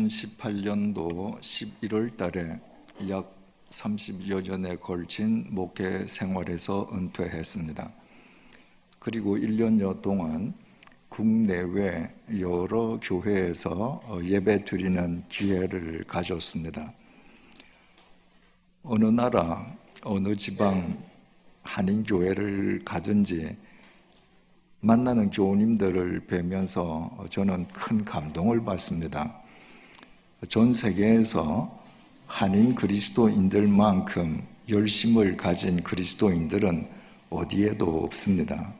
2018년도 11월 달에 약 30여 년에 걸친 목회 생활에서 은퇴했습니다. 그리고 1년여 동안 국내외 여러 교회에서 예배 드리는 기회를 가졌습니다. 어느 나라, 어느 지방 한인교회를 가든지 만나는 교우님들을 뵈면서 저는 큰 감동을 받습니다. 전 세계에서 한인 그리스도인들만큼 열심을 가진 그리스도인들은 어디에도 없습니다.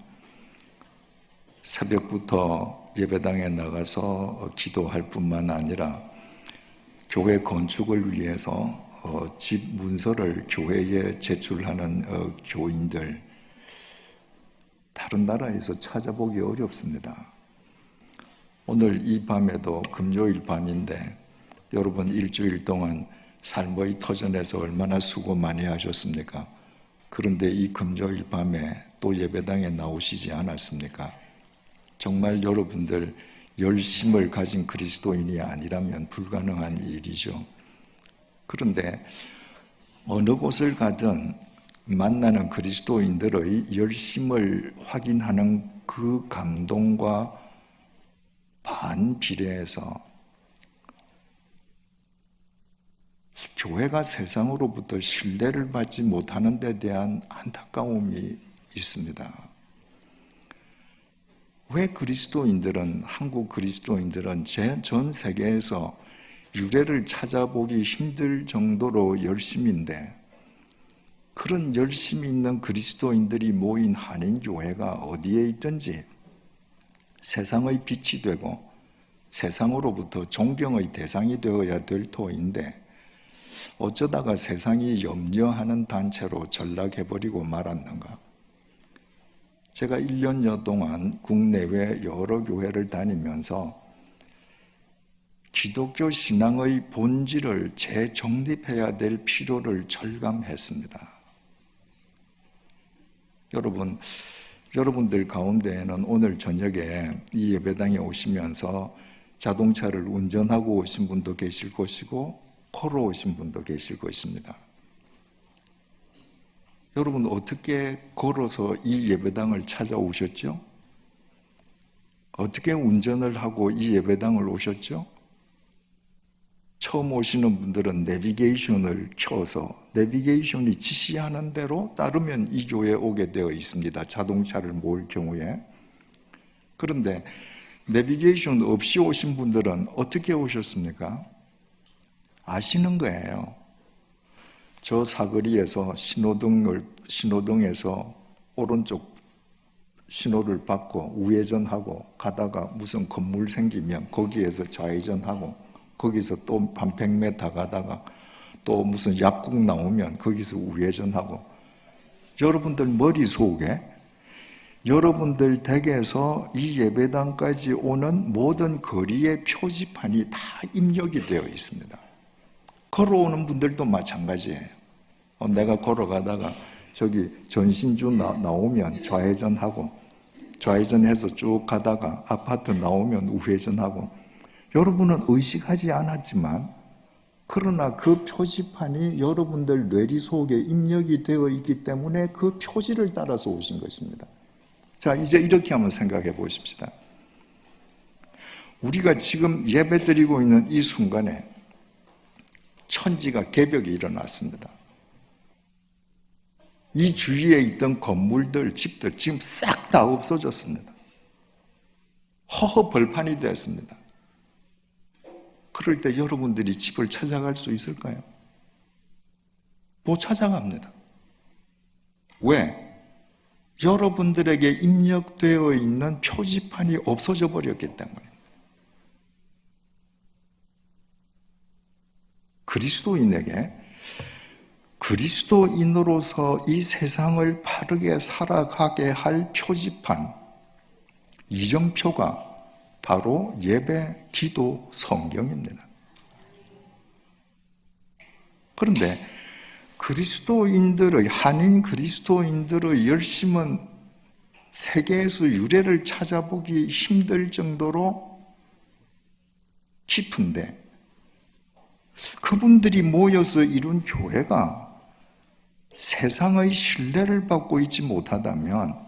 새벽부터 예배당에 나가서 기도할 뿐만 아니라 교회 건축을 위해서 집 문서를 교회에 제출하는 교인들, 다른 나라에서 찾아보기 어렵습니다. 오늘 이 밤에도 금요일 밤인데 여러분 일주일 동안 삶의 터전에서 얼마나 수고 많이 하셨습니까? 그런데 이 금요일 밤에 또 예배당에 나오시지 않았습니까? 정말 여러분들 열심을 가진 그리스도인이 아니라면 불가능한 일이죠. 그런데 어느 곳을 가든 만나는 그리스도인들의 열심을 확인하는 그 감동과 반비례해서 교회가 세상으로부터 신뢰를 받지 못하는 데 대한 안타까움이 있습니다. 왜 그리스도인들은, 한국 그리스도인들은 전 세계에서 유래를 찾아보기 힘들 정도로 열심인데, 그런 열심이 있는 그리스도인들이 모인 한인교회가 어디에 있든지 세상의 빛이 되고 세상으로부터 존경의 대상이 되어야 될 터인데 어쩌다가 세상이 염려하는 단체로 전락해버리고 말았는가? 제가 1년여 동안 국내외 여러 교회를 다니면서 기독교 신앙의 본질을 재정립해야 될 필요를 절감했습니다. 여러분들 가운데에는 오늘 저녁에 이 예배당에 오시면서 자동차를 운전하고 오신 분도 계실 것이고 걸어오신 분도 계실 것입니다. 여러분 어떻게 걸어서 이 예배당을 찾아오셨죠? 어떻게 운전을 하고 이 예배당을 오셨죠? 처음 오시는 분들은 내비게이션을 켜서 내비게이션이 지시하는 대로 따르면 이 교회에 오게 되어 있습니다. 자동차를 모을 경우에. 그런데 내비게이션 없이 오신 분들은 어떻게 오셨습니까? 아시는 거예요. 저 사거리에서 신호등에서 오른쪽 신호를 받고 우회전하고 가다가 무슨 건물 생기면 거기에서 좌회전하고 거기서 또 한 100m 가다가 또 무슨 약국 나오면 거기서 우회전하고, 여러분들 머릿속에 여러분들 댁에서 이 예배당까지 오는 모든 거리의 표지판이 다 입력이 되어 있습니다. 걸어오는 분들도 마찬가지예요. 내가 걸어가다가 저기 전신주 나오면 좌회전하고 좌회전해서 쭉 가다가 아파트 나오면 우회전하고, 여러분은 의식하지 않았지만 그러나 그 표지판이 여러분들 뇌리 속에 입력이 되어 있기 때문에 그 표지를 따라서 오신 것입니다. 자, 이제 이렇게 한번 생각해 보십시다. 우리가 지금 예배드리고 있는 이 순간에 천지가 개벽이 일어났습니다. 이 주위에 있던 건물들, 집들 지금 싹 다 없어졌습니다. 허허 벌판이 됐습니다. 그럴 때 여러분들이 집을 찾아갈 수 있을까요? 못 찾아갑니다. 왜? 여러분들에게 입력되어 있는 표지판이 없어져 버렸기 때문에. 그리스도인에게 그리스도인으로서 이 세상을 바르게 살아가게 할 표지판, 이정표가 바로 예배, 기도, 성경입니다. 그런데 그리스도인들의, 한인 그리스도인들의 열심은 세계에서 유래를 찾아보기 힘들 정도로 깊은데 그분들이 모여서 이룬 교회가 세상의 신뢰를 받고 있지 못하다면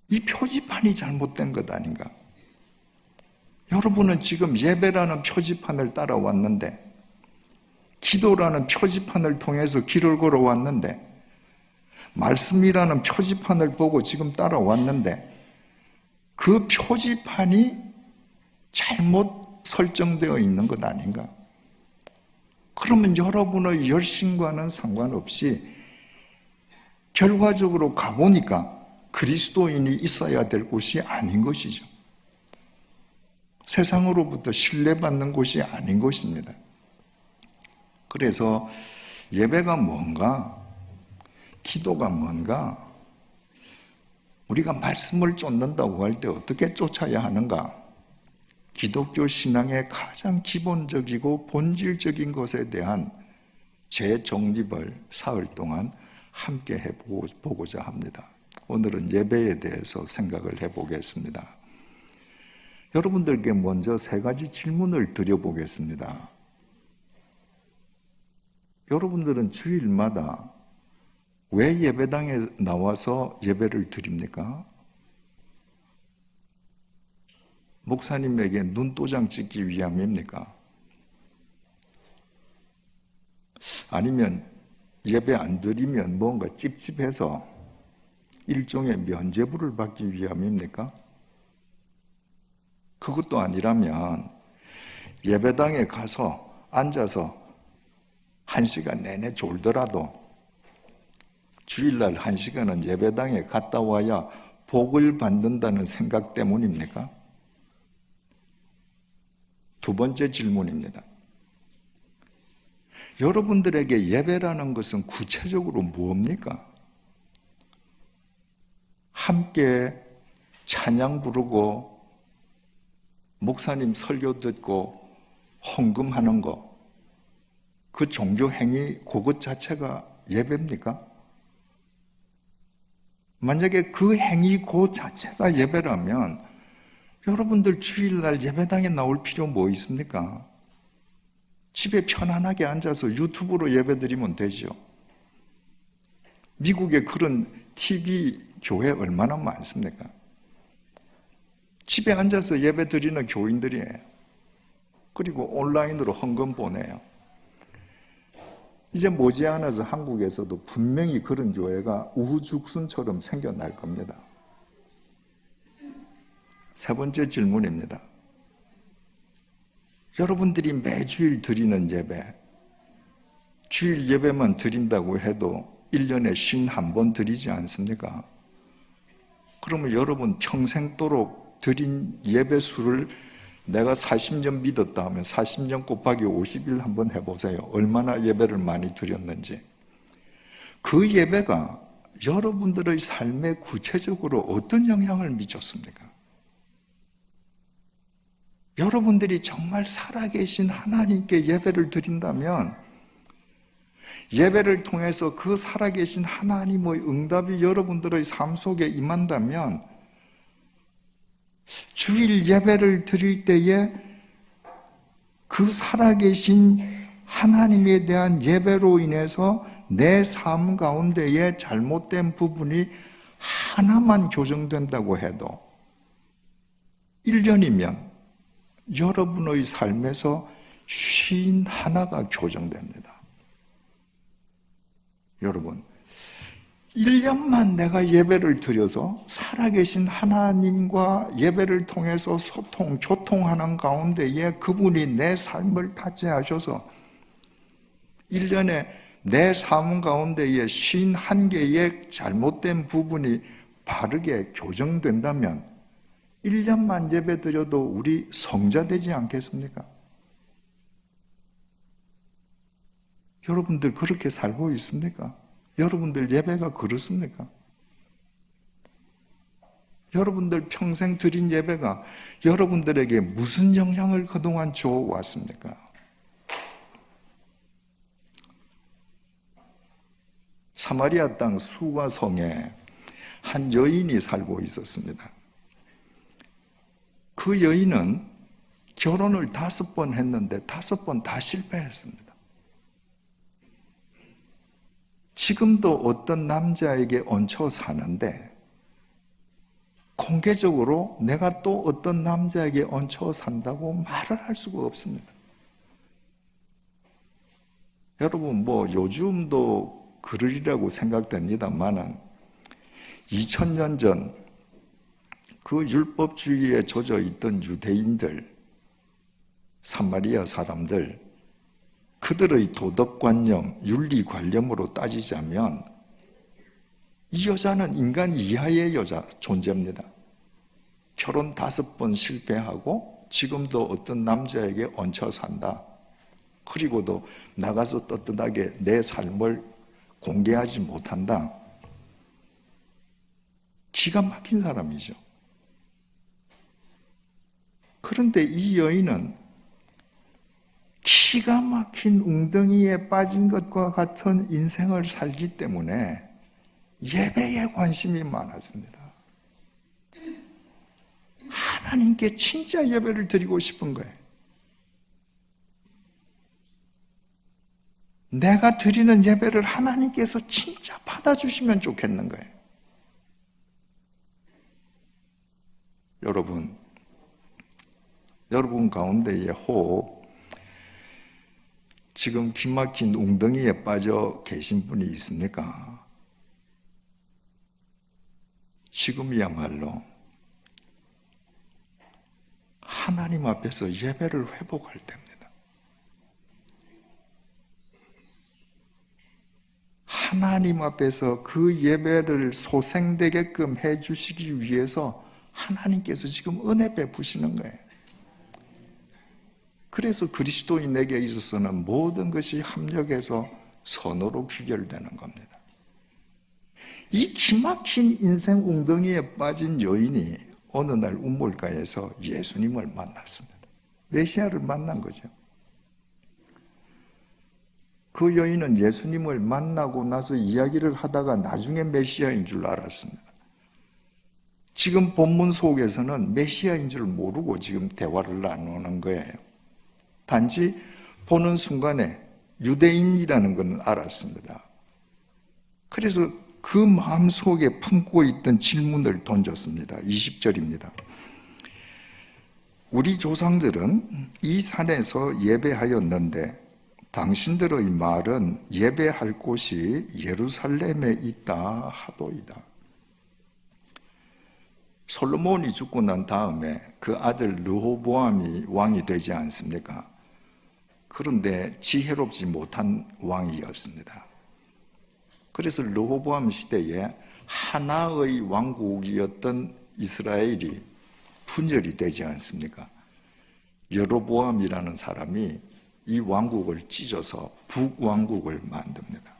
이 표지판이 잘못된 것 아닌가? 여러분은 지금 예배라는 표지판을 따라왔는데, 기도라는 표지판을 통해서 길을 걸어왔는데, 말씀이라는 표지판을 보고 지금 따라왔는데, 그 표지판이 잘못 설정되어 있는 것 아닌가? 그러면 여러분의 열심과는 상관없이 결과적으로 가보니까 그리스도인이 있어야 될 곳이 아닌 것이죠. 세상으로부터 신뢰받는 곳이 아닌 것입니다. 그래서 예배가 뭔가, 기도가 뭔가, 우리가 말씀을 쫓는다고 할 때 어떻게 쫓아야 하는가? 기독교 신앙의 가장 기본적이고 본질적인 것에 대한 재정립을 사흘 동안 함께 해보고자 합니다. 오늘은 예배에 대해서 생각을 해보겠습니다. 여러분들께 먼저 세 가지 질문을 드려보겠습니다. 여러분들은 주일마다 왜 예배당에 나와서 예배를 드립니까? 목사님에게 눈도장 찍기 위함입니까? 아니면 예배 안 드리면 뭔가 찝찝해서 일종의 면죄부를 받기 위함입니까? 그것도 아니라면 예배당에 가서 앉아서 1시간 내내 졸더라도 주일날 1시간은 예배당에 갔다 와야 복을 받는다는 생각 때문입니까? 두 번째 질문입니다. 여러분들에게 예배라는 것은 구체적으로 뭡니까? 함께 찬양 부르고 목사님 설교 듣고 헌금하는 것, 그 종교 행위 그것 자체가 예배입니까? 만약에 그 행위 그 자체가 예배라면 여러분들 주일날 예배당에 나올 필요 뭐 있습니까? 집에 편안하게 앉아서 유튜브로 예배드리면 되죠. 미국에 그런 TV 교회 얼마나 많습니까? 집에 앉아서 예배드리는 교인들이에요. 그리고 온라인으로 헌금 보내요. 이제 머지않아서 한국에서도 분명히 그런 교회가 우후죽순처럼 생겨날 겁니다. 세 번째 질문입니다. 여러분들이 매주일 드리는 예배, 주일 예배만 드린다고 해도 1년에 51번 드리지 않습니까? 그러면 여러분 평생도록 드린 예배 수를 내가 40년 믿었다 하면 40년 곱하기 50일 한번 해보세요. 얼마나 예배를 많이 드렸는지. 그 예배가 여러분들의 삶에 구체적으로 어떤 영향을 미쳤습니까? 여러분들이 정말 살아계신 하나님께 예배를 드린다면 예배를 통해서 그 살아계신 하나님의 응답이 여러분들의 삶 속에 임한다면 주일 예배를 드릴 때에 그 살아계신 하나님에 대한 예배로 인해서 내 삶 가운데에 잘못된 부분이 하나만 교정된다고 해도 1년이면 여러분의 삶에서 51가 교정됩니다. 여러분, 1년만 내가 예배를 드려서 살아계신 하나님과 예배를 통해서 교통하는 가운데에 그분이 내 삶을 타치하셔서 1년에 내 삶 가운데에 51개의 잘못된 부분이 바르게 교정된다면 1년만 예배 드려도 우리 성자 되지 않겠습니까? 여러분들 그렇게 살고 있습니까? 여러분들 예배가 그렇습니까? 여러분들 평생 드린 예배가 여러분들에게 무슨 영향을 그동안 주어왔습니까? 사마리아 땅 수가 성에 한 여인이 살고 있었습니다. 그 여인은 결혼을 5번 했는데 5번 다 실패했습니다. 지금도 어떤 남자에게 얹혀 사는데 공개적으로 내가 또 어떤 남자에게 얹혀 산다고 말을 할 수가 없습니다. 여러분, 요즘도 그러리라고 생각됩니다만은 2000년 전 그 율법주의에 젖어 있던 유대인들, 사마리아 사람들, 그들의 도덕관념, 윤리관념으로 따지자면 이 여자는 인간 이하의 여자 존재입니다. 결혼 5번 실패하고 지금도 어떤 남자에게 얹혀 산다. 그리고도 나가서 떳떳하게 내 삶을 공개하지 못한다. 기가 막힌 사람이죠. 그런데 이 여인은 기가 막힌 웅덩이에 빠진 것과 같은 인생을 살기 때문에 예배에 관심이 많았습니다. 하나님께 진짜 예배를 드리고 싶은 거예요. 내가 드리는 예배를 하나님께서 진짜 받아주시면 좋겠는 거예요. 여러분 가운데에 혹 지금 기막힌 웅덩이에 빠져 계신 분이 있습니까? 지금이야말로 하나님 앞에서 예배를 회복할 때입니다. 하나님 앞에서 그 예배를 소생되게끔 해주시기 위해서 하나님께서 지금 은혜 베푸시는 거예요. 그래서 그리스도인에게 있어서는 모든 것이 합력해서 선으로 귀결되는 겁니다. 이 기막힌 인생 웅덩이에 빠진 여인이 어느 날 우물가에서 예수님을 만났습니다. 메시아를 만난 거죠. 그 여인은 예수님을 만나고 나서 이야기를 하다가 나중에 메시아인 줄 알았습니다. 지금 본문 속에서는 메시아인 줄 모르고 지금 대화를 나누는 거예요. 단지 보는 순간에 유대인이라는 건 알았습니다. 그래서 그 마음속에 품고 있던 질문을 던졌습니다. 20절입니다. 우리 조상들은 이 산에서 예배하였는데 당신들의 말은 예배할 곳이 예루살렘에 있다 하도이다. 솔로몬이 죽고 난 다음에 그 아들 르호보암이 왕이 되지 않습니까? 그런데 지혜롭지 못한 왕이었습니다. 그래서 르호보암 시대에 하나의 왕국이었던 이스라엘이 분열이 되지 않습니까? 여로보암이라는 사람이 이 왕국을 찢어서 북왕국을 만듭니다.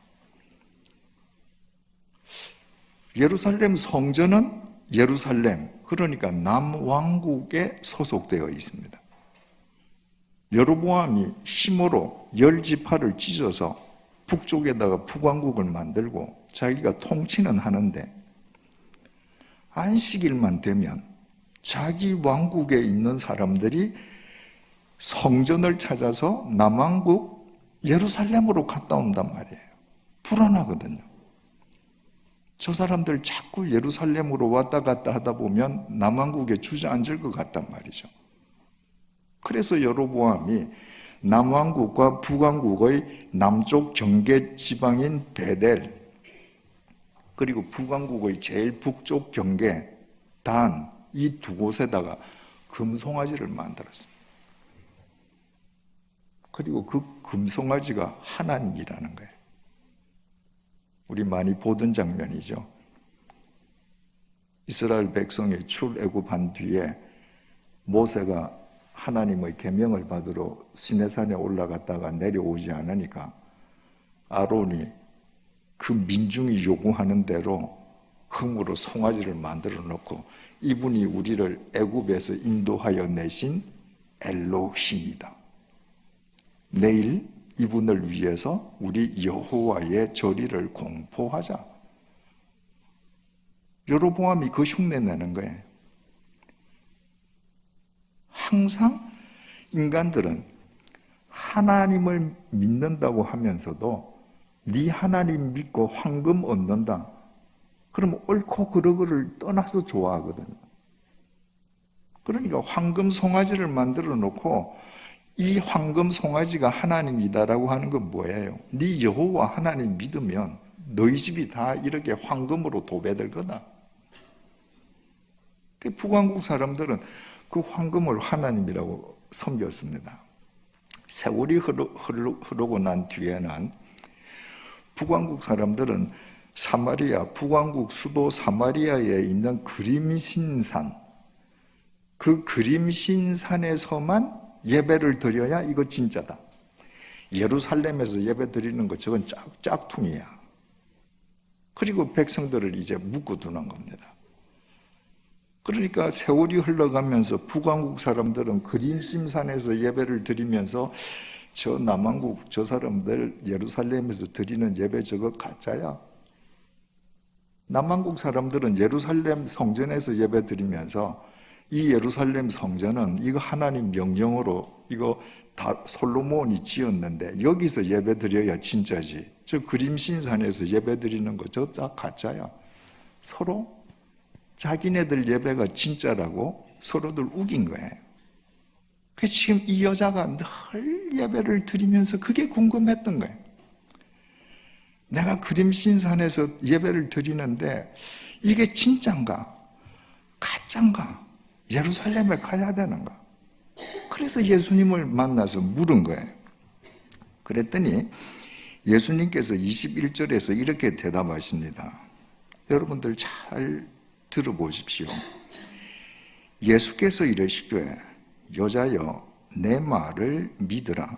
예루살렘 성전은 예루살렘, 그러니까 남왕국에 소속되어 있습니다. 여로보암이 힘으로 10지파를 찢어서 북쪽에다가 북왕국을 만들고 자기가 통치는 하는데 안식일만 되면 자기 왕국에 있는 사람들이 성전을 찾아서 남왕국 예루살렘으로 갔다 온단 말이에요. 불안하거든요. 저 사람들 자꾸 예루살렘으로 왔다 갔다 하다 보면 남왕국에 주저앉을 것 같단 말이죠. 그래서 여로보암이 남왕국과 북왕국의 남쪽 경계 지방인 베델, 그리고 북왕국의 제일 북쪽 경계 단, 이 두 곳에다가 금송아지를 만들었습니다. 그리고 그 금송아지가 하나님이라는 거예요. 우리 많이 보던 장면이죠. 이스라엘 백성이 출애굽한 뒤에 모세가 하나님의 계명을 받으러 시내산에 올라갔다가 내려오지 않으니까 아론이 그 민중이 요구하는 대로 금으로 송아지를 만들어 놓고 이분이 우리를 애굽에서 인도하여 내신 엘로힘이다. 내일 이분을 위해서 우리 여호와의 절기를 공포하자. 여로보암이 그 흉내 내는 거예요. 항상 인간들은 하나님을 믿는다고 하면서도 네 하나님 믿고 황금 얻는다. 그러면 옳고 그르고를 떠나서 좋아하거든요. 그러니까 황금 송아지를 만들어 놓고 이 황금 송아지가 하나님이다라고 하는 건 뭐예요? 네 여호와 하나님 믿으면 너희 집이 다 이렇게 황금으로 도배될 거다. 북왕국 사람들은 그 황금을 하나님이라고 섬겼습니다. 세월이 흐르고 난 뒤에는 북왕국 사람들은 북왕국 수도 사마리아에 있는 그림신산, 그 그림신산에서만 예배를 드려야 이거 진짜다. 예루살렘에서 예배 드리는 거 저건 짝퉁이야. 그리고 백성들을 이제 묶어두는 겁니다. 그러니까 세월이 흘러가면서 북왕국 사람들은 그림신산에서 예배를 드리면서 저 남왕국 저 사람들 예루살렘에서 드리는 예배 저거 가짜야. 남왕국 사람들은 예루살렘 성전에서 예배 드리면서 이 예루살렘 성전은 이거 하나님 명령으로 이거 다 솔로몬이 지었는데 여기서 예배 드려야 진짜지. 저 그림신산에서 예배 드리는 거 저 다 가짜야. 서로 자기네들 예배가 진짜라고 서로들 우긴 거예요. 그래서 지금 이 여자가 늘 예배를 드리면서 그게 궁금했던 거예요. 내가 그림신산에서 예배를 드리는데 이게 진짠가? 가짠가? 예루살렘에 가야 되는가? 그래서 예수님을 만나서 물은 거예요. 그랬더니 예수님께서 21절에서 이렇게 대답하십니다. 여러분들 잘 들어보십시오. 예수께서 이르시되 여자여 내 말을 믿으라.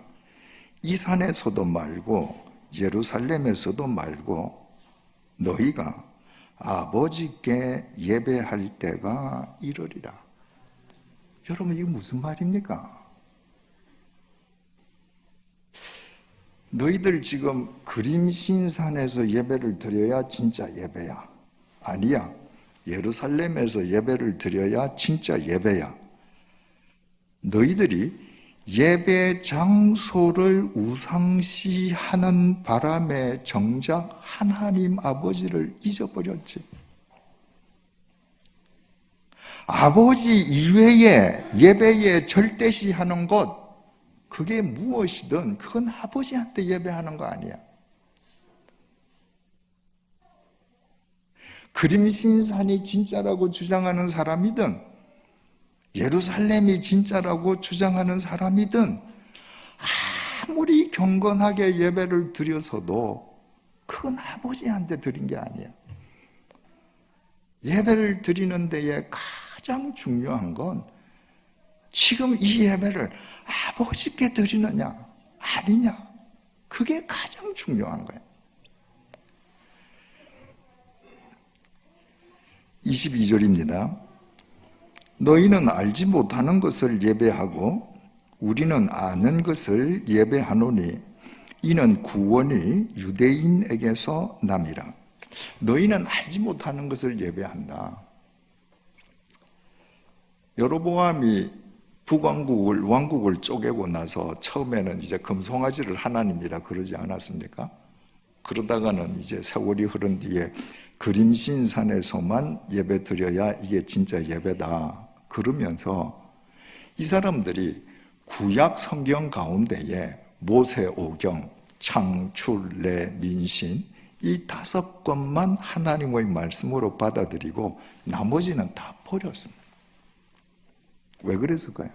이 산에서도 말고 예루살렘에서도 말고 너희가 아버지께 예배할 때가 이르리라. 여러분 이게 무슨 말입니까? 너희들 지금 그림신산에서 예배를 드려야 진짜 예배야. 아니야. 예루살렘에서 예배를 드려야 진짜 예배야. 너희들이 예배 장소를 우상시하는 바람에 정작 하나님 아버지를 잊어버렸지. 아버지 이외에 예배에 절대시하는 것, 그게 무엇이든 그건 아버지한테 예배하는 거 아니야. 그림신산이 진짜라고 주장하는 사람이든 예루살렘이 진짜라고 주장하는 사람이든 아무리 경건하게 예배를 드려서도 그건 아버지한테 드린 게 아니야. 예배를 드리는 데에 가장 중요한 건 지금 이 예배를 아버지께 드리느냐 아니냐, 그게 가장 중요한 거예요. 22절입니다. 너희는 알지 못하는 것을 예배하고 우리는 아는 것을 예배하노니 이는 구원이 유대인에게서 남이라. 너희는 알지 못하는 것을 예배한다. 여로보암이 왕국을 쪼개고 나서 처음에는 이제 금송아지를 하나님이라 그러지 않았습니까? 그러다가는 이제 세월이 흐른 뒤에 그림신산에서만 예배 드려야 이게 진짜 예배다 그러면서 이 사람들이 구약 성경 가운데에 모세오경, 창출, 내, 민신 이 5권만 하나님의 말씀으로 받아들이고 나머지는 다 버렸습니다. 왜 그랬을까요?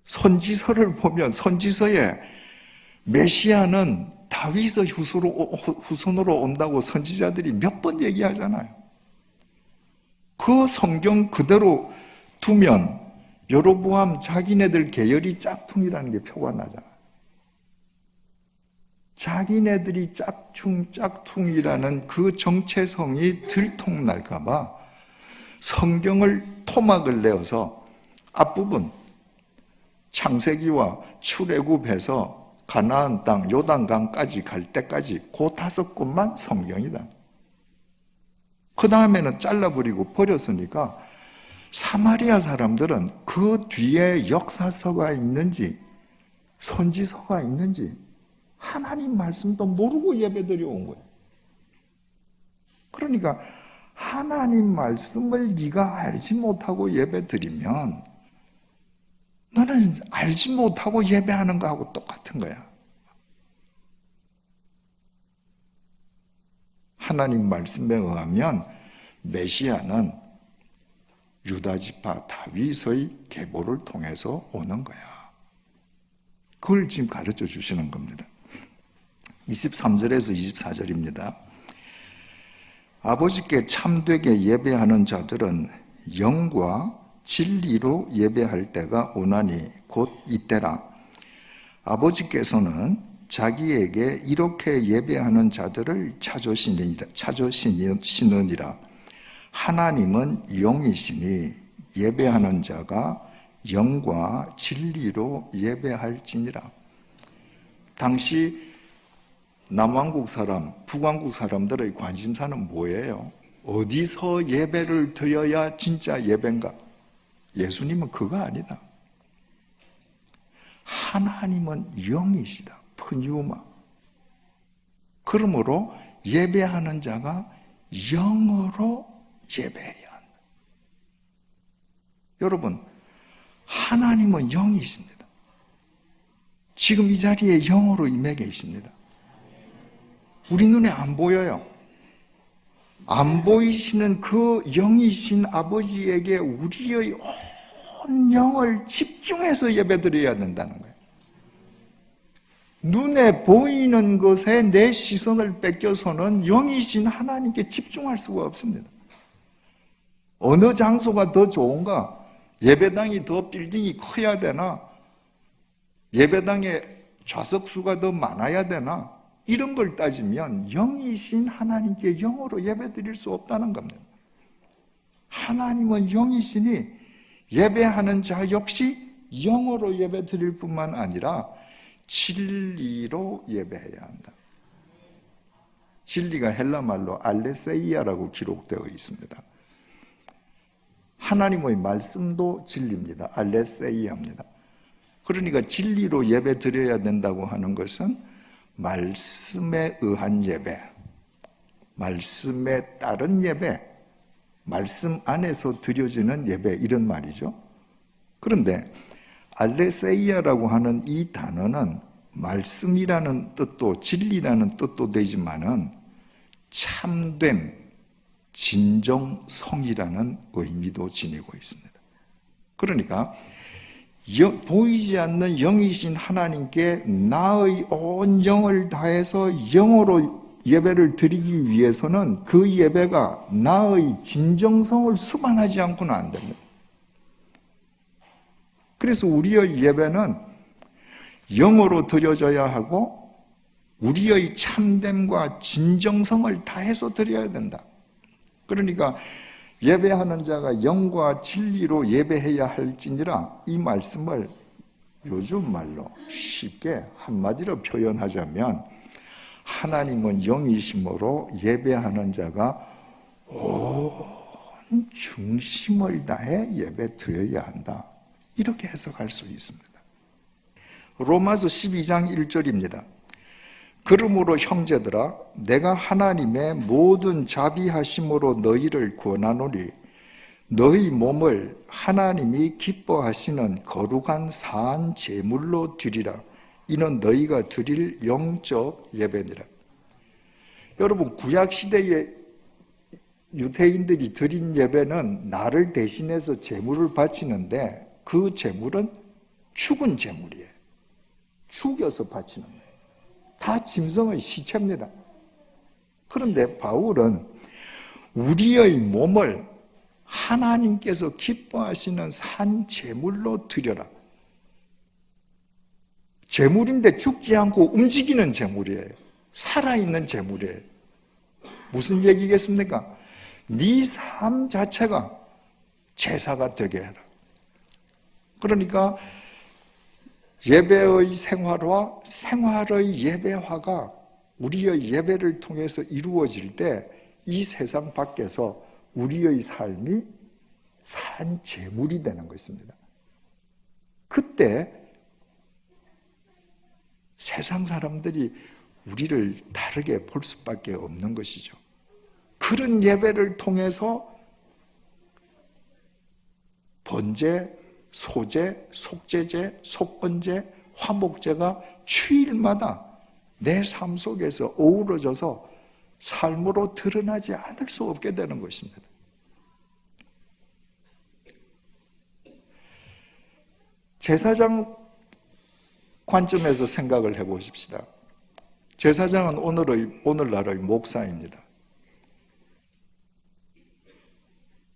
선지서를 보면 선지서에 메시아는 다윗의 후손으로 온다고 선지자들이 몇 번 얘기하잖아요. 그 성경 그대로 두면 여로보암 자기네들 계열이 짝퉁이라는 게 표가 나잖아요. 자기네들이 짝퉁이라는 그 정체성이 들통날까 봐 성경을 토막을 내어서 앞부분 창세기와 출애굽해서 가나안 땅 요단강까지 갈 때까지 그 5권만 성경이다. 그 다음에는 잘라버리고 버렸으니까 사마리아 사람들은 그 뒤에 역사서가 있는지 선지서가 있는지 하나님 말씀도 모르고 예배드려 온 거예요. 그러니까 하나님 말씀을 네가 알지 못하고 예배드리면 너는 알지 못하고 예배하는 거하고 똑같은 거야. 하나님 말씀에 의하면 메시아는 유다지파 다윗의 계보를 통해서 오는 거야. 그걸 지금 가르쳐 주시는 겁니다. 23절에서 24절입니다. 아버지께 참되게 예배하는 자들은 영과 진리로 예배할 때가 오나니 곧 이때라. 아버지께서는 자기에게 이렇게 예배하는 자들을 찾으시느니라. 하나님은 영이시니 예배하는 자가 영과 진리로 예배할지니라. 당시 남왕국 사람, 북왕국 사람들의 관심사는 뭐예요? 어디서 예배를 드려야 진짜 예배인가? 예수님은 그거 아니다. 하나님은 영이시다. 푸뉴마. 그러므로 예배하는 자가 영으로 예배해야 한다. 여러분, 하나님은 영이십니다. 지금 이 자리에 영으로 임해 계십니다. 우리 눈에 안 보여요. 안 보이시는 그 영이신 아버지에게 우리의 온 영을 집중해서 예배드려야 된다는 거예요. 눈에 보이는 것에 내 시선을 뺏겨서는 영이신 하나님께 집중할 수가 없습니다. 어느 장소가 더 좋은가? 예배당이 더 빌딩이 커야 되나? 예배당에 좌석수가 더 많아야 되나? 이런 걸 따지면 영이신 하나님께 영으로 예배드릴 수 없다는 겁니다. 하나님은 영이시니 예배하는 자 역시 영으로 예배드릴 뿐만 아니라 진리로 예배해야 한다. 진리가 헬라말로 알레세이아라고 기록되어 있습니다. 하나님의 말씀도 진리입니다. 알레세이아입니다. 그러니까 진리로 예배드려야 된다고 하는 것은 말씀에 의한 예배, 말씀에 따른 예배, 말씀 안에서 드려지는 예배, 이런 말이죠. 그런데 알레세이아라고 하는 이 단어는 말씀이라는 뜻도 진리라는 뜻도 되지만은 참됨, 진정성이라는 의미도 지니고 있습니다. 그러니까 보이지 않는 영이신 하나님께 나의 온 영을 다해서 영으로 예배를 드리기 위해서는 그 예배가 나의 진정성을 수반하지 않고는 안 됩니다. 그래서 우리의 예배는 영으로 드려져야 하고 우리의 참됨과 진정성을 다해서 드려야 된다. 그러니까 예배하는 자가 영과 진리로 예배해야 할지니라, 이 말씀을 요즘 말로 쉽게 한마디로 표현하자면 하나님은 영이심으로 예배하는 자가 온 중심을 다해 예배 드려야 한다. 이렇게 해석할 수 있습니다. 로마서 12장 1절입니다. 그러므로 형제들아, 내가 하나님의 모든 자비하심으로 너희를 권하노니 너희 몸을 하나님이 기뻐하시는 거룩한 산 제물로 드리라. 이는 너희가 드릴 영적 예배니라. 여러분, 구약시대에 유대인들이 드린 예배는 나를 대신해서 제물을 바치는데 그 제물은 죽은 제물이에요. 죽여서 바치는 거예요. 다 짐승의 시체입니다. 그런데 바울은 우리의 몸을 하나님께서 기뻐하시는 산 제물로 드려라. 제물인데 죽지 않고 움직이는 제물이에요. 살아있는 제물이에요. 무슨 얘기겠습니까? 네 삶 자체가 제사가 되게 해라. 그러니까 예배의 생활화, 생활의 예배화가 우리의 예배를 통해서 이루어질 때 이 세상 밖에서 우리의 삶이 산 재물이 되는 것입니다. 그때 세상 사람들이 우리를 다르게 볼 수밖에 없는 것이죠. 그런 예배를 통해서 번제, 소제, 속제제, 속건제, 화목제가 주일마다 내 삶 속에서 어우러져서 삶으로 드러나지 않을 수 없게 되는 것입니다. 제사장 관점에서 생각을 해보십시다. 제사장은 오늘날의 목사입니다.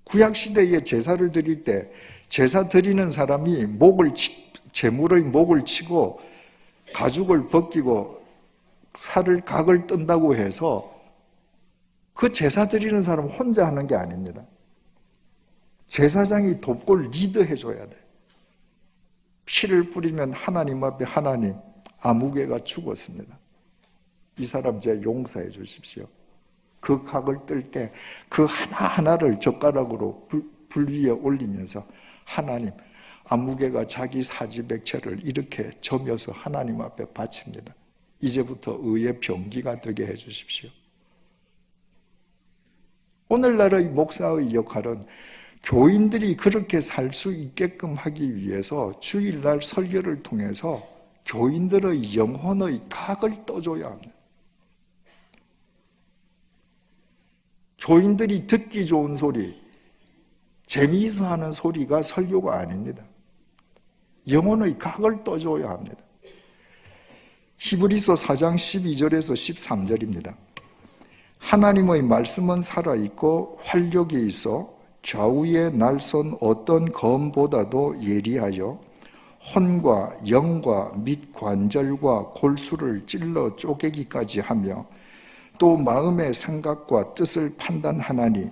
구약시대에 제사를 드릴 때 제사 드리는 사람이 제물의 목을 치고 가죽을 벗기고 각을 뜬다고 해서 그 제사 드리는 사람 혼자 하는 게 아닙니다. 제사장이 돕고 리드해줘야 돼. 피를 뿌리면 하나님 앞에 아무개가 죽었습니다. 이 사람 제 용서해 주십시오. 그 각을 뜰 때 그 하나하나를 젓가락으로 불 위에 올리면서 하나님, 아무개가 자기 사지백체를 이렇게 저며서 하나님 앞에 바칩니다. 이제부터 의의 병기가 되게 해 주십시오. 오늘날의 목사의 역할은 교인들이 그렇게 살 수 있게끔 하기 위해서 주일날 설교를 통해서 교인들의 영혼의 각을 떠줘야 합니다. 교인들이 듣기 좋은 소리, 재미있어 하는 소리가 설교가 아닙니다. 영혼의 각을 떠줘야 합니다. 히브리서 4장 12절에서 13절입니다. 하나님의 말씀은 살아있고 활력이 있어 좌우에 날선 어떤 검보다도 예리하여 혼과 영과 및 관절과 골수를 찔러 쪼개기까지 하며 또 마음의 생각과 뜻을 판단하나니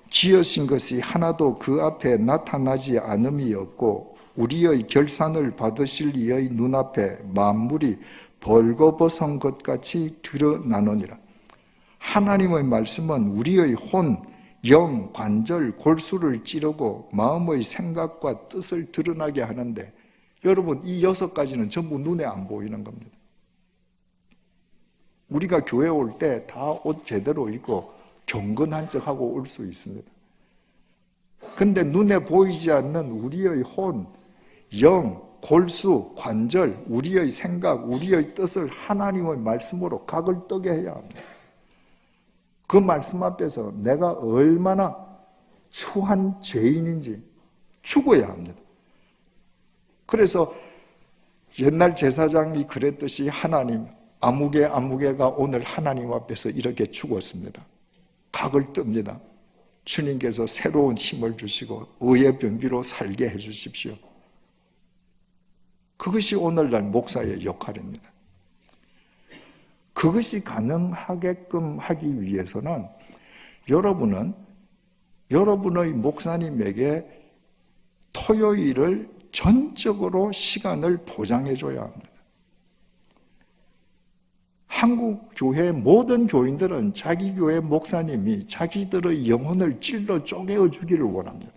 지으신 것이 하나도 그 앞에 나타나지 않음이 없고 우리의 결산을 받으실 이의 눈앞에 만물이 벌거벗은 것 같이 드러나느니라. 하나님의 말씀은 우리의 혼, 영, 관절, 골수를 찌르고 마음의 생각과 뜻을 드러나게 하는데 여러분 이 6가지는 전부 눈에 안 보이는 겁니다. 우리가 교회 올 때 다 옷 제대로 입고 경건한 척하고 올 수 있습니다. 근데 눈에 보이지 않는 우리의 혼, 영, 골수, 관절, 우리의 생각, 우리의 뜻을 하나님의 말씀으로 각을 뜨게 해야 합니다. 그 말씀 앞에서 내가 얼마나 추한 죄인인지 죽어야 합니다. 그래서 옛날 제사장이 그랬듯이 하나님, 아무개가 오늘 하나님 앞에서 이렇게 죽었습니다. 각을 뜹니다. 주님께서 새로운 힘을 주시고 의의 병기로 살게 해주십시오. 그것이 오늘날 목사의 역할입니다. 그것이 가능하게끔 하기 위해서는 여러분은 여러분의 목사님에게 토요일을 전적으로 시간을 보장해 줘야 합니다. 한국 교회 모든 교인들은 자기 교회 목사님이 자기들의 영혼을 찔러 쪼개어 주기를 원합니다.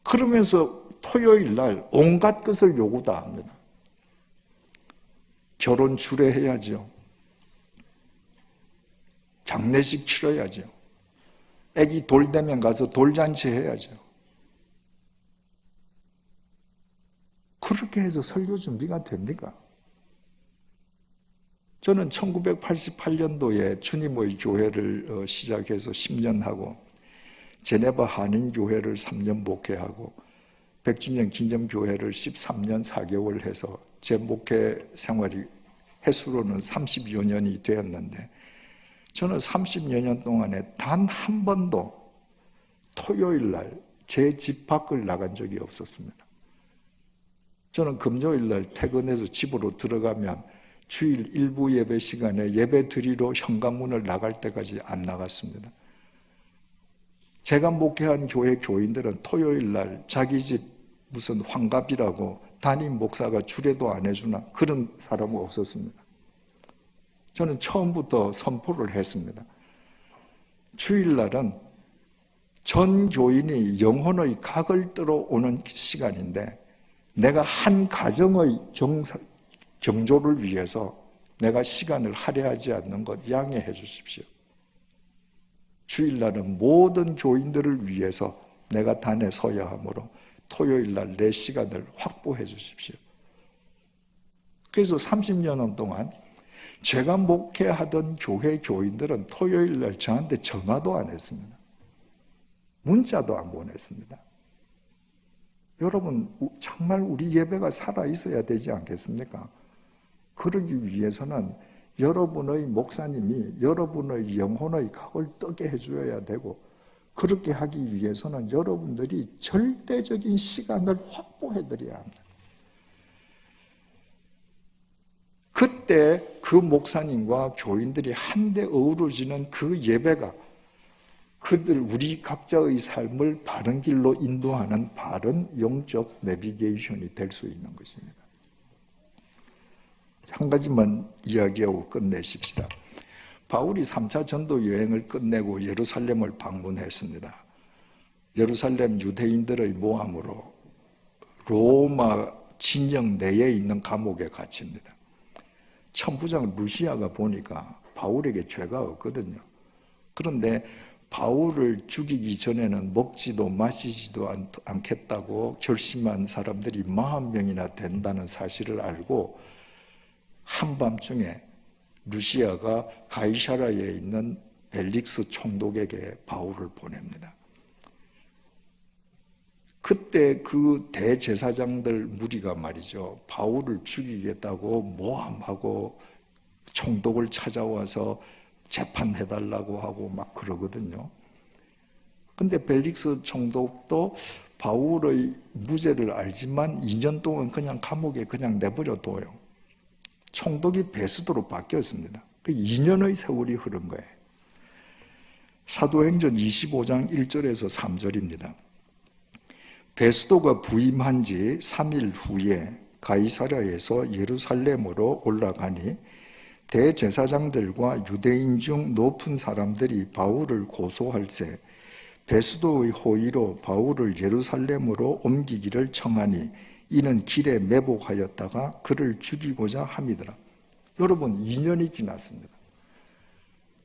그러면서 토요일 날 온갖 것을 요구 다 합니다. 결혼 주례해야죠. 장례식 치러야죠. 애기 돌 되면 가서 돌잔치 해야죠. 그렇게 해서 설교 준비가 됩니까? 저는 1988년도에 주님의 교회를 시작해서 10년 하고 제네바 한인교회를 3년 목회하고 100주년 기념교회를 13년 4개월 해서 제 목회 생활이 횟수로는 30여 년이 되었는데 저는 30여 년 동안에 단 한 번도 토요일 날 제 집 밖을 나간 적이 없었습니다. 저는 금요일 날 퇴근해서 집으로 들어가면 주일 일부 예배 시간에 예배 드리러 현관문을 나갈 때까지 안 나갔습니다. 제가 목회한 교회 교인들은 토요일 날 자기 집 무슨 환갑이라고 담임 목사가 주례도 안 해주나 그런 사람은 없었습니다. 저는 처음부터 선포를 했습니다. 주일날은 전 교인이 영혼의 각을 들어오는 시간인데 내가 한 가정의 경조를 위해서 내가 시간을 할애하지 않는 것 양해해 주십시오. 주일날은 모든 교인들을 위해서 내가 단에 서야 하므로 토요일날 내 시간을 확보해 주십시오. 그래서 30년 동안 제가 목회하던 교회 교인들은 토요일날 저한테 전화도 안 했습니다. 문자도 안 보냈습니다. 여러분, 정말 우리 예배가 살아있어야 되지 않겠습니까? 그러기 위해서는 여러분의 목사님이 여러분의 영혼의 각을 뜨게 해줘야 되고, 그렇게 하기 위해서는 여러분들이 절대적인 시간을 확보해드려야 합니다. 그때 그 목사님과 교인들이 한데 어우러지는 그 예배가 우리 각자의 삶을 바른 길로 인도하는 바른 영적 내비게이션이 될 수 있는 것입니다. 한 가지만 이야기하고 끝내십시다. 바울이 3차 전도 여행을 끝내고 예루살렘을 방문했습니다. 예루살렘 유대인들의 모함으로 로마 진영 내에 있는 감옥에 갇힙니다. 천부장 루시아가 보니까 바울에게 죄가 없거든요. 그런데 바울을 죽이기 전에는 먹지도 마시지도 않겠다고 결심한 사람들이 40명이나 된다는 사실을 알고 한밤중에 루시아가 가이사라에 있는 벨릭스 총독에게 바울을 보냅니다. 그때 그 대제사장들 무리가 말이죠, 바울을 죽이겠다고 모함하고 총독을 찾아와서 재판해달라고 하고 막 그러거든요. 근데 벨릭스 총독도 바울의 무죄를 알지만 2년 동안 그냥 감옥에 그냥 내버려 둬요. 총독이 베스도로 바뀌었습니다. 그 2년의 세월이 흐른 거예요. 사도행전 25장 1절에서 3절입니다. 베스도가 부임한 지 3일 후에 가이사랴에서 예루살렘으로 올라가니 대제사장들과 유대인 중 높은 사람들이 바울을 고소할세 베스도의 호의로 바울을 예루살렘으로 옮기기를 청하니 이는 길에 매복하였다가 그를 죽이고자 함이더라. 여러분, 2년이 지났습니다.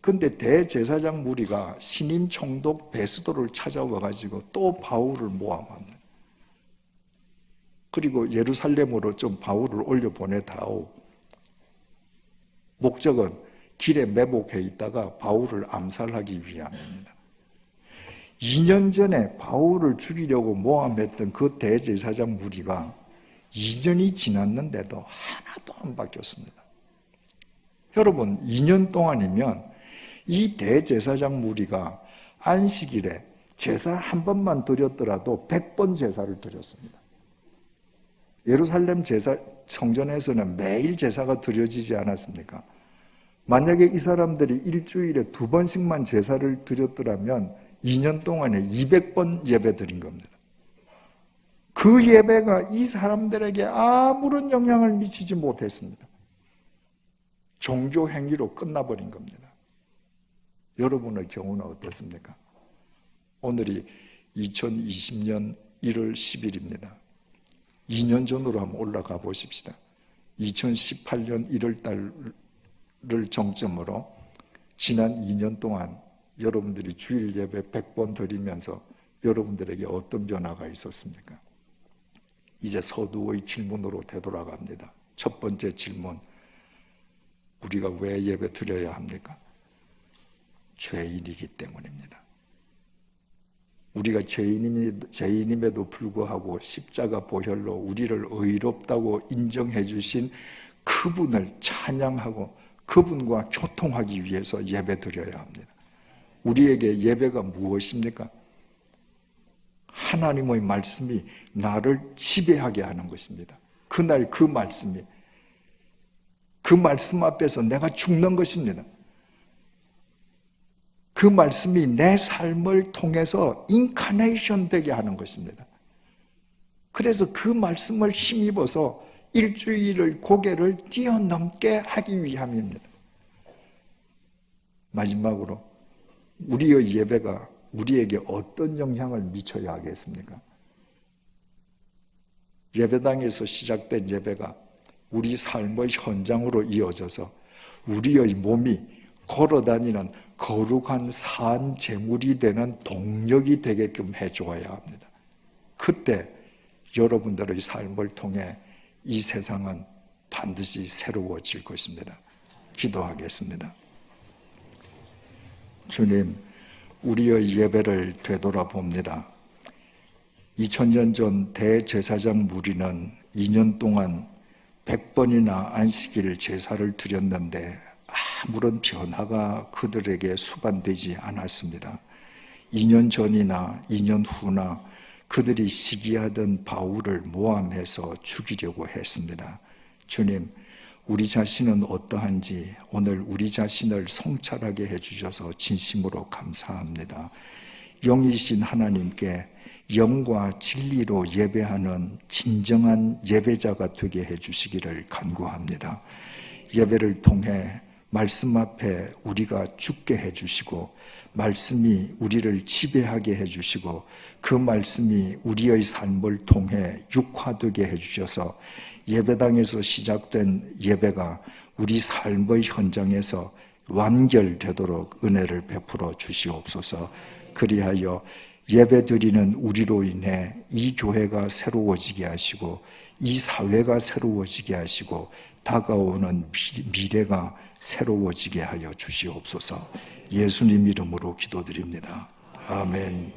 그런데 대제사장 무리가 신임 총독 베스도를 찾아와 가지고 또 바울을 모함합니다. 그리고 예루살렘으로 좀 바울을 올려보내다오. 목적은 길에 매복해 있다가 바울을 암살하기 위함입니다. 2년 전에 바울을 죽이려고 모함했던 그 대제사장 무리가 2년이 지났는데도 하나도 안 바뀌었습니다. 여러분, 2년 동안이면 이 대제사장 무리가 안식일에 제사 한 번만 드렸더라도 100번 제사를 드렸습니다. 예루살렘 제사 성전에서는 매일 제사가 드려지지 않았습니까? 만약에 이 사람들이 일주일에 2번씩만 제사를 드렸더라면 2년 동안에 200번 예배 드린 겁니다. 그 예배가 이 사람들에게 아무런 영향을 미치지 못했습니다. 종교 행위로 끝나버린 겁니다. 여러분의 경우는 어떻습니까? 오늘이 2020년 1월 10일입니다. 2년 전으로 한번 올라가 보십시다. 2018년 1월 달을 정점으로 지난 2년 동안 여러분들이 주일 예배 100번 드리면서 여러분들에게 어떤 변화가 있었습니까? 이제 서두의 질문으로 되돌아갑니다. 첫 번째 질문, 우리가 왜 예배 드려야 합니까? 죄인이기 때문입니다. 우리가 죄인임에도 불구하고 십자가 보혈로 우리를 의롭다고 인정해 주신 그분을 찬양하고 그분과 교통하기 위해서 예배 드려야 합니다. 우리에게 예배가 무엇입니까? 하나님의 말씀이 나를 지배하게 하는 것입니다. 그날 그 말씀이, 그 말씀 앞에서 내가 죽는 것입니다. 그 말씀이 내 삶을 통해서 인카네이션 되게 하는 것입니다. 그래서 그 말씀을 힘입어서 일주일을 고개를 뛰어넘게 하기 위함입니다. 마지막으로 우리의 예배가 우리에게 어떤 영향을 미쳐야 하겠습니까? 예배당에서 시작된 예배가 우리 삶의 현장으로 이어져서 우리의 몸이 걸어다니는 거룩한 산 제물이 되는 동력이 되게끔 해주어야 합니다. 그때 여러분들의 삶을 통해 이 세상은 반드시 새로워질 것입니다. 기도하겠습니다. 주님, 우리의 예배를 되돌아봅니다. 2000년 전 대제사장 무리는 2년 동안 100번이나 안식일 제사를 드렸는데 아무런 변화가 그들에게 수반되지 않았습니다. 2년 전이나 2년 후나 그들이 시기하던 바울을 모함해서 죽이려고 했습니다. 주님, 우리 자신은 어떠한지 오늘 우리 자신을 성찰하게 해주셔서 진심으로 감사합니다. 영이신 하나님께 영과 진리로 예배하는 진정한 예배자가 되게 해주시기를 간구합니다. 예배를 통해 말씀 앞에 우리가 죽게 해주시고 말씀이 우리를 지배하게 해주시고 그 말씀이 우리의 삶을 통해 육화되게 해주셔서 예배당에서 시작된 예배가 우리 삶의 현장에서 완결되도록 은혜를 베풀어 주시옵소서. 그리하여 예배드리는 우리로 인해 이 교회가 새로워지게 하시고 이 사회가 새로워지게 하시고 다가오는 미래가 새로워지게 하여 주시옵소서. 예수님 이름으로 기도드립니다. 아멘.